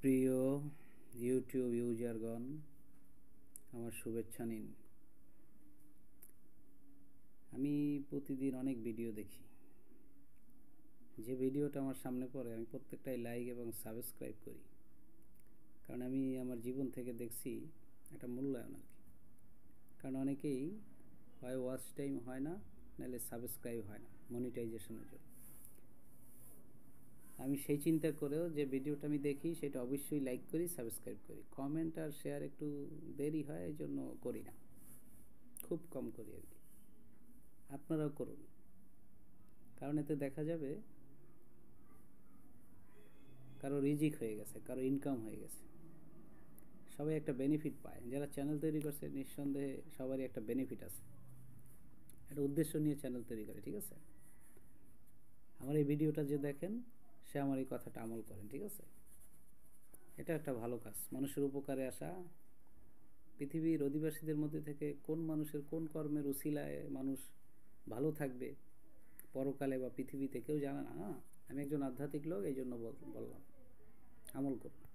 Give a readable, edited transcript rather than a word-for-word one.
প্রিয় ইউটিউব ইউজারগণ, আমার শুভেচ্ছা নিন। আমি প্রতিদিন অনেক ভিডিও দেখি। যে ভিডিওটা আমার সামনে পড়ে আমি প্রত্যেকটাই লাইক এবং সাবস্ক্রাইব করি, কারণ আমি আমার জীবন থেকে দেখছি একটা মূল্যায়ন আর কি। কারণ অনেকেই হয় ওয়াচ টাইম হয় না, নাহলে সাবস্ক্রাইব হয় না মনিটাইজেশনের জন্য। আমি সেই চিন্তা করেও যে ভিডিওটা আমি দেখি সেটা অবশ্যই লাইক করি, সাবস্ক্রাইব করি। কমেন্ট আর শেয়ার একটু দেরি হয়, এই জন্য করি না, খুব কম করি আর কি। আপনারাও করুন, কারণ এতে দেখা যাবে কারো রিজিক হয়ে গেছে, কারো ইনকাম হয়ে গেছে, সবাই একটা বেনিফিট পায়। যারা চ্যানেল তৈরি করছে নিঃসন্দেহে সবারই একটা বেনিফিট আছে, একটা উদ্দেশ্য নিয়ে চ্যানেল তৈরি করে, ঠিক আছে? আমার এই ভিডিওটা যে দেখেন সে আমার এই কথাটা আমল করেন, ঠিক আছে? এটা একটা ভালো কাজ, মানুষের উপকারে আসা। পৃথিবীর অধিবাসীদের মধ্যে থেকে কোন মানুষের কোন কর্মের উসিলায় মানুষ ভালো থাকবে পরকালে বা পৃথিবীতে, কেউ জানে না। আমি একজন আধ্যাত্মিক লোক, এই জন্য বললাম আমল করুন।